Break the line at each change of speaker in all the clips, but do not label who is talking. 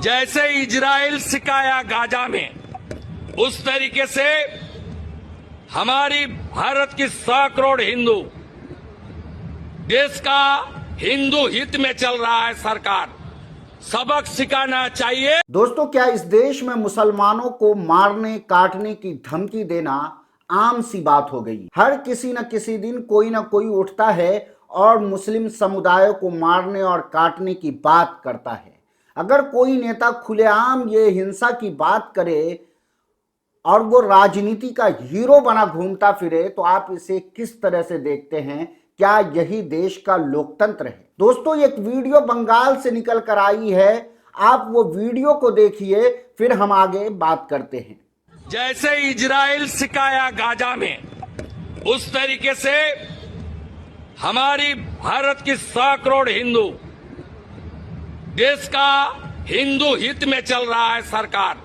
जैसे Israel सिकाया Gaza में, उस तरीके से हमारी भारत की 100 करोड़ हिंदू, देश का हिंदू हित में चल रहा है सरकार, सबक सिखाना चाहिए।
दोस्तों, क्या इस देश में मुसलमानों को मारने काटने की धमकी देना आम सी बात हो गई? हर किसी न किसी दिन कोई ना कोई उठता है और मुस्लिम समुदाय को मारने और काटने की बात करता है। अगर कोई नेता खुलेआम ये हिंसा की बात करे और वो राजनीति का हीरो बना घूमता फिरे, तो आप इसे किस तरह से देखते हैं? क्या यही देश का लोकतंत्र है? दोस्तों, एक वीडियो बंगाल से निकल कर आई है, आप वो वीडियो को देखिए, फिर हम आगे बात करते हैं।
जैसे इजराइल सिकाया गाजा में, उस तरीके से हमारी भारत की 100 करोड़ हिंदू, देश का हिंदू हित में चल रहा है सरकार,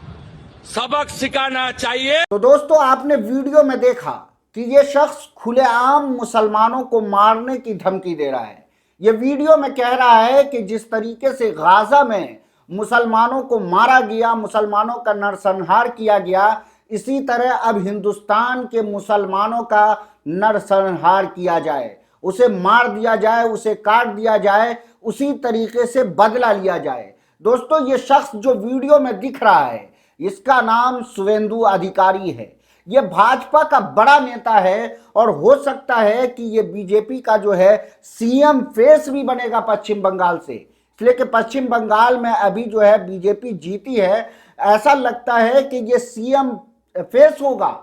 सबक सिखाना चाहिए।
तो दोस्तों, आपने वीडियो में देखा कि ये शख्स खुलेआम मुसलमानों को मारने की धमकी दे रहा है। ये वीडियो में कह रहा है कि जिस तरीके से गाजा में मुसलमानों को मारा गया, मुसलमानों का नरसंहार किया गया, इसी तरह अब हिंदुस्तान के मुसलमानों का नरसंहार किया जाए, उसे मार दिया जाए, उसे काट दिया जाए, उसी तरीके से बदला लिया जाए। दोस्तों, ये शख्स जो वीडियो में दिख रहा है, इसका नाम शुवेंदु अधिकारी है। ये भाजपा का बड़ा नेता है और हो सकता है कि ये बीजेपी का जो है सीएम फेस भी बनेगा पश्चिम बंगाल से, इसलिए कि पश्चिम बंगाल में अभी जो है बीजेपी जीती है। ऐसा लगता है कि ये सीएम फेस होगा।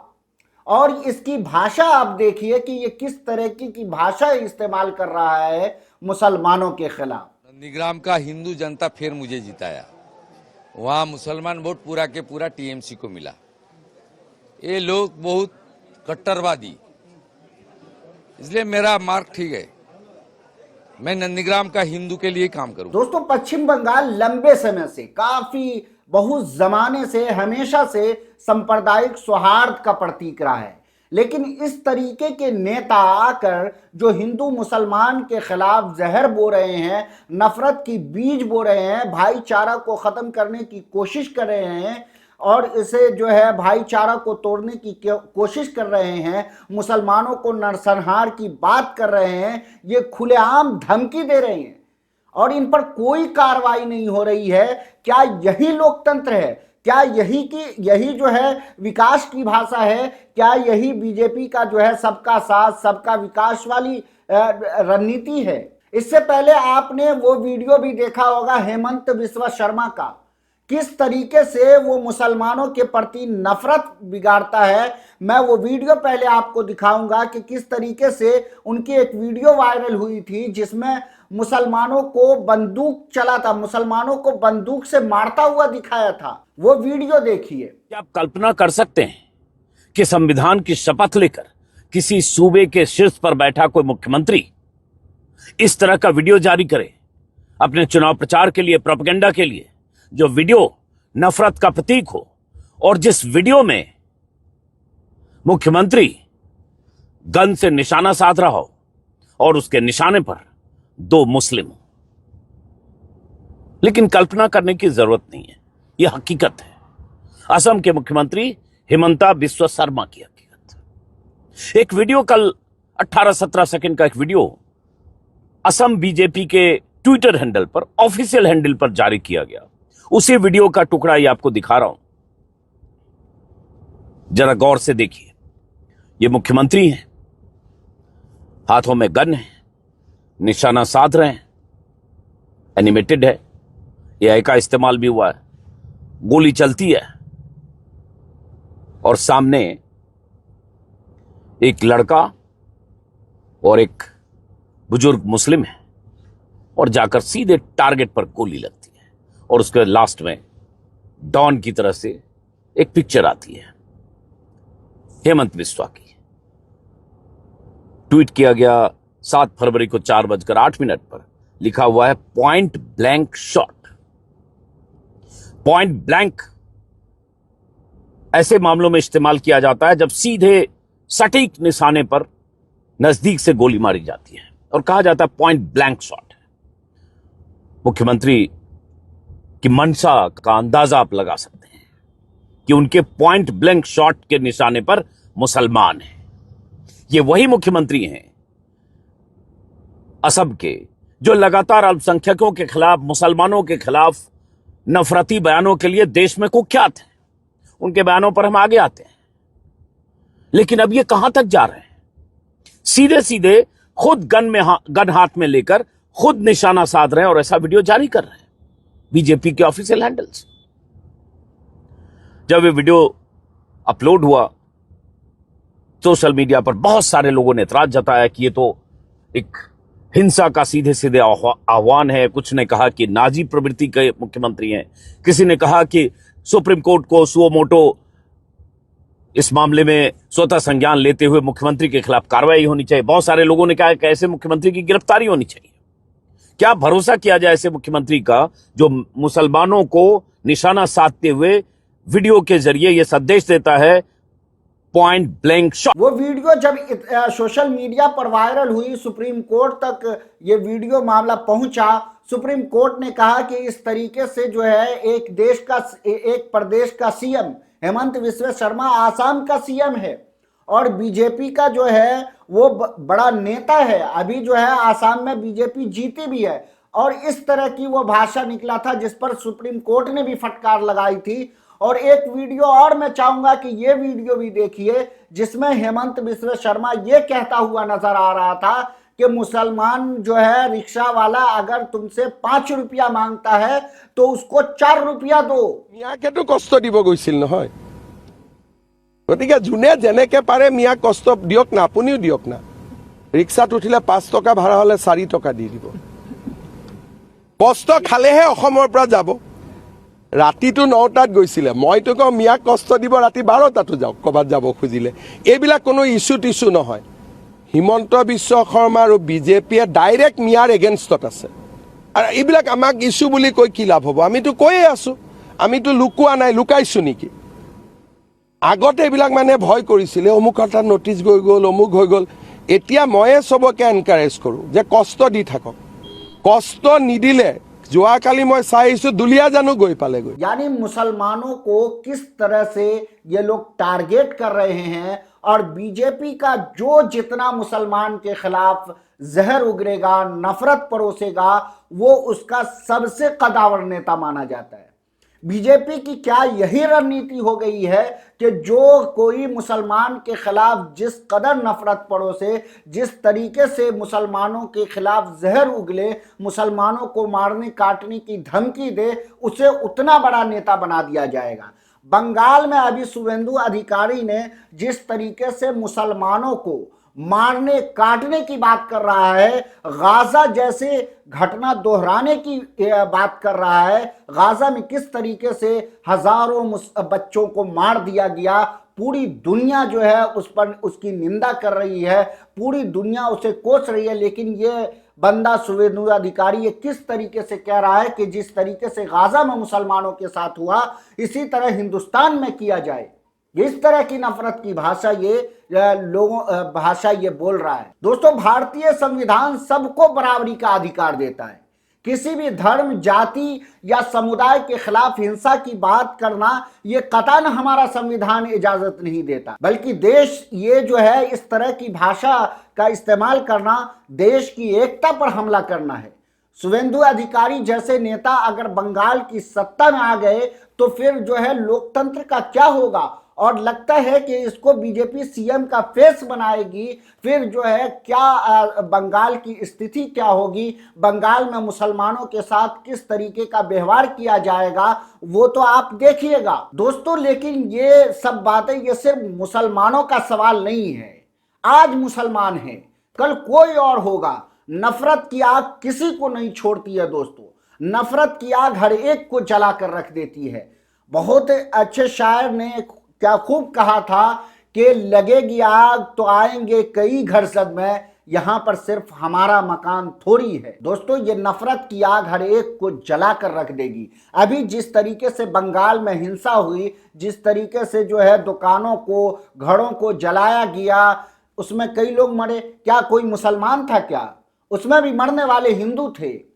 और इसकी भाषा आप देखिए कि ये किस तरह की भाषा इस्तेमाल कर रहा है मुसलमानों के खिलाफ।
नंदीग्राम का हिंदू जनता फिर मुझे जिताया, वहां मुसलमान वोट पूरा के पूरा टीएमसी को मिला। ये लोग बहुत कट्टरवादी, इसलिए मेरा मार्क ठीक है, मैं नंदीग्राम का हिंदू के लिए काम करूं।
दोस्तों, पश्चिम बंगाल लंबे समय से, काफी बहुत जमाने से, हमेशा से सांप्रदायिक सौहार्द का प्रतीक रहा है। लेकिन इस तरीके के नेता आकर जो हिंदू मुसलमान के खिलाफ जहर बो रहे हैं, नफरत की बीज बो रहे हैं, भाईचारा को खत्म करने की कोशिश कर रहे हैं और इसे जो है भाईचारा को तोड़ने की कोशिश कर रहे हैं, मुसलमानों को नरसंहार की बात कर रहे हैं, ये खुलेआम धमकी दे रहे हैं और इन पर कोई कार्रवाई नहीं हो रही है। क्या यही लोकतंत्र है? क्या यही जो है विकास की भाषा है? क्या यही बीजेपी का जो है सबका साथ सबका विकास वाली रणनीति है? इससे पहले आपने वो वीडियो भी देखा होगा हेमंत बिस्वा शर्मा का, किस तरीके से वो मुसलमानों के प्रति नफरत बिगाड़ता है। मैं वो वीडियो पहले आपको दिखाऊंगा कि किस तरीके से उनकी एक वीडियो वायरल हुई थी जिसमें मुसलमानों को बंदूक चला था, मुसलमानों को बंदूक से मारता हुआ दिखाया था। वो वीडियो देखिए।
क्या आप कल्पना कर सकते हैं कि संविधान की शपथ लेकर किसी सूबे के शीर्ष पर बैठा कोई मुख्यमंत्री इस तरह का वीडियो जारी करे अपने चुनाव प्रचार के लिए, प्रोपेगेंडा के लिए, जो वीडियो नफरत का प्रतीक हो और जिस वीडियो में मुख्यमंत्री गन से निशाना साध रहा हो और उसके निशाने पर 2 मुस्लिम हो। लेकिन कल्पना करने की जरूरत नहीं है, यह हकीकत है। असम के मुख्यमंत्री हिमंता बिस्वा शर्मा की हकीकत। एक वीडियो कल 18-17 सेकंड का एक वीडियो असम बीजेपी के ट्विटर हैंडल पर, ऑफिशियल हैंडल पर जारी किया गया। उसी वीडियो का टुकड़ा ये आपको दिखा रहा हूं, जरा गौर से देखिए। ये मुख्यमंत्री हैं, हाथों में गन है, निशाना साध रहे हैं, एनिमेटेड है, एआई का इस्तेमाल भी हुआ है, गोली चलती है और सामने एक लड़का और एक बुजुर्ग मुस्लिम है और जाकर सीधे टारगेट पर गोली लगती है और उसके लास्ट में डॉन की तरह से एक पिक्चर आती है हेमंत बिस्वा की। ट्वीट किया गया 7 फरवरी को 4:08 पर, लिखा हुआ है point blank shot. Point blank ऐसे मामलों में इस्तेमाल किया जाता है जब सीधे सटीक निशाने पर नजदीक से गोली मारी जाती है और कहा जाता है पॉइंट ब्लैंक शॉट। मुख्यमंत्री की कि मंशा का अंदाजा आप लगा सकते हैं कि उनके पॉइंट ब्लैंक शॉट के निशाने पर मुसलमान हैं। ये वही मुख्यमंत्री हैं असम के जो लगातार अल्पसंख्यकों के खिलाफ, मुसलमानों के खिलाफ नफरती बयानों के लिए देश में कुख्यात हैं। उनके बयानों पर हम आगे आते हैं, लेकिन अब ये कहां तक जा रहे हैं? सीधे सीधे खुद गन हाथ में लेकर खुद निशाना साध रहे हैं और ऐसा वीडियो जारी कर रहे हैं बीजेपी के ऑफिशियल हैंडल्स। जब ये वीडियो अपलोड हुआ सोशल मीडिया पर, बहुत सारे लोगों ने एतराज जताया कि ये तो एक हिंसा का सीधे सीधे आह्वान है। कुछ ने कहा कि नाजी प्रवृत्ति के मुख्यमंत्री हैं, किसी ने कहा कि सुप्रीम कोर्ट को सुओ मोटो इस मामले में स्वतः संज्ञान लेते हुए मुख्यमंत्री के खिलाफ कार्रवाई होनी चाहिए। बहुत सारे लोगों ने कहा कि ऐसे मुख्यमंत्री की गिरफ्तारी होनी चाहिए। क्या भरोसा किया जाए ऐसे मुख्यमंत्री का जो मुसलमानों को निशाना साधते हुए वीडियो के जरिए यह संदेश देता है पॉइंट ब्लैंक शॉट।
वो वीडियो जब सोशल मीडिया पर वायरल हुई, सुप्रीम कोर्ट तक ये वीडियो मामला पहुंचा, सुप्रीम कोर्ट ने कहा कि इस तरीके से जो है एक प्रदेश का सीएम हेमंत बिस्वा शर्मा आसाम का सीएम है और बीजेपी का जो है वो बड़ा नेता है। अभी जो है आसाम में बीजेपी जीती भी है और इस तरह की वो भाषा निकला था जिस पर सुप्रीम कोर्ट ने भी फटकार लगाई थी। और एक वीडियो और मैं चाहूंगा कि ये वीडियो भी देखिए जिसमें हेमंत बिस्वा शर्मा ये कहता हुआ नजर आ रहा था कि मुसलमान जो है रिक्शा वाला अगर तुमसे 5 रुपया मांगता है तो उसको 4 रुपया दो।
मियाकेতো কষ্ট দিব গৈছিল নহয়, গতিকে যোনে যেনেকে পাৰে মিয়াক কষ্ট দিয়ক না, আপুনিও দিয়ক না। ৰিক্সাত উঠিলে 5 টকা ভাড়া হলে 4 টকা দি দিব। কষ্ট খালেহে অসমৰ পৰা যাব। ৰাতিটো 9টাত গৈছিলে, মইতো কওঁ মিয়াক কষ্ট দিব ৰাতি 12টাতো যাওক ক'বাত যাব খুজিলে। এইবিলাক কোনো ইস্যু টিস্যু নহয়। হিমন্ত বিশ্ব শৰ্মা আৰু বিজেপিয়ে ডাইৰেক্ট মিয়াৰ এগেইনষ্টত আছে আৰু এইবিলাক আমাক ইস্যু বুলি কৈ কি লাভ হ'ব? আমিতো কৈয়ে আছো, আমিতো লুকুৱা নাই, লুকাইছো নেকি? আগতে এইবিলাক মানে ভয় কৰিছিলে, অমুক এটা নটিচ গৈ গ'ল, অমুক হৈ গ'ল। এতিয়া ময়ে চবকে এনকাৰেজ কৰোঁ যে কষ্ট দি থাকক, কষ্ট নিদিলে যোৱাকালি মই চাই আহিছোঁ দুলীয়াজানো গৈ পালেগৈ।
यानी मुसलमानों को किस तरह से ये लोग टारगेट कर रहे हैं और बीजेपी का जो जितना मुसलमान के खिलाफ जहर उगरेगा, नफरत परोसेगा, वो उसका सबसे कदावर नेता माना जाता है। बीजेपी की क्या यही रणनीति हो गई है कि जो कोई मुसलमान के खिलाफ जिस कदर नफरत परोसे, जिस तरीके से मुसलमानों के खिलाफ जहर उगले, मुसलमानों को मारने काटने की धमकी दे, उसे उतना बड़ा नेता बना दिया जाएगा। बंगाल में अभी शुवेंदु अधिकारी ने जिस तरीके से मुसलमानों को मारने काटने की बात कर रहा है, गाजा जैसे घटना दोहराने की बात कर रहा है, गाजा में किस तरीके से हजारों बच्चों को मार दिया गया, पूरी दुनिया जो है उस पर उसकी निंदा कर रही है, पूरी दुनिया उसे कोस रही है। लेकिन ये बंदा शुवेंदु अधिकारी ये किस तरीके से कह रहा है कि जिस तरीके से गाजा में मुसलमानों के साथ हुआ इसी तरह हिंदुस्तान में किया जाए। इस तरह की नफरत की भाषा ये बोल रहा है। दोस्तों, भारतीय संविधान सबको बराबरी का अधिकार देता है। किसी भी धर्म, जाति या समुदाय के खिलाफ हिंसा की बात करना ये कतई हमारा संविधान इजाजत नहीं देता, बल्कि देश ये जो है इस तरह की भाषा का इस्तेमाल करना देश की एकता पर हमला करना है। शुवेंदु अधिकारी जैसे नेता अगर बंगाल की सत्ता में आ गए तो फिर जो है लोकतंत्र का क्या होगा? और लगता है कि इसको बीजेपी सीएम का फेस बनाएगी। फिर जो है क्या बंगाल की स्थिति क्या होगी, बंगाल में मुसलमानों के साथ किस तरीके का व्यवहार किया जाएगा, वो तो आप देखिएगा दोस्तों। लेकिन ये सब बातें ये सिर्फ मुसलमानों का सवाल नहीं है। आज मुसलमान है, कल कोई और होगा। नफरत की आग किसी को नहीं छोड़ती है दोस्तों। नफरत की आग हर एक को जला कर रख देती है। बहुत अच्छे शायर ने क्या खूब कहा था कि लगेगी आग तो आएंगे कई घर सद में, यहां पर सिर्फ हमारा मकान थोड़ी है। दोस्तों, ये नफरत की आग हर एक को जला कर रख देगी। अभी जिस तरीके से बंगाल में हिंसा हुई, जिस तरीके से जो है दुकानों को, घरों को जलाया गया, उसमें कई लोग मरे, क्या कोई मुसलमान था क्या? उसमें भी मरने वाले हिंदू थे।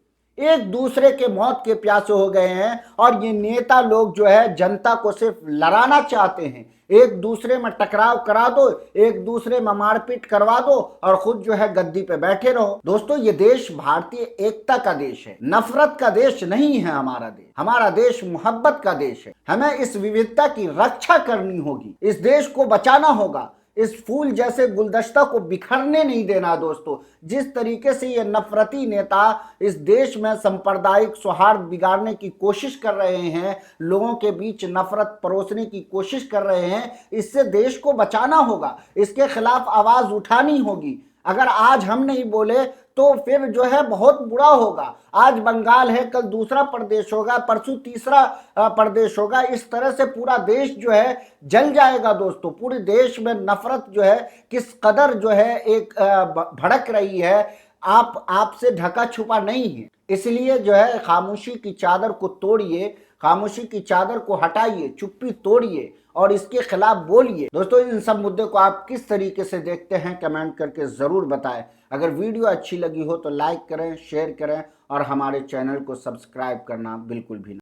एक दूसरे के मौत के प्यासे हो गए हैं और ये नेता लोग जो है जनता को सिर्फ लड़ाना चाहते हैं, एक दूसरे में टकराव करा दो, एक दूसरे में मारपीट करवा दो और खुद जो है गद्दी पे बैठे रहो। दोस्तों, ये देश भारतीय एकता का देश है, नफरत का देश नहीं है हमारा देश। हमारा देश मोहब्बत का देश है। हमें इस विविधता की रक्षा करनी होगी, इस देश को बचाना होगा, इस फूल जैसे गुलदस्ता को बिखरने नहीं देना। दोस्तों, जिस तरीके से ये नफरती नेता इस देश में सांप्रदायिक सौहार्द बिगाड़ने की कोशिश कर रहे हैं, लोगों के बीच नफरत परोसने की कोशिश कर रहे हैं, इससे देश को बचाना होगा, इसके खिलाफ आवाज उठानी होगी। अगर आज हम नहीं बोले तो फिर जो है बहुत बुरा होगा। आज बंगाल है, कल दूसरा प्रदेश होगा, परसों तीसरा प्रदेश होगा। इस तरह से पूरा देश जो है जल जाएगा। दोस्तों, पूरे देश में नफरत जो है किस कदर जो है एक भड़क रही है, आपसे ढका छुपा नहीं है। इसलिए जो है खामोशी की चादर को तोड़िए, खामोशी की चादर को हटाइए, चुप्पी तोड़िए और इसके खिलाफ बोलिए। दोस्तों, इन सब मुद्दे को आप किस तरीके से देखते हैं कमेंट करके जरूर बताएं। अगर वीडियो अच्छी लगी हो तो लाइक करें, शेयर करें और हमारे चैनल को सब्सक्राइब करना बिल्कुल भी ना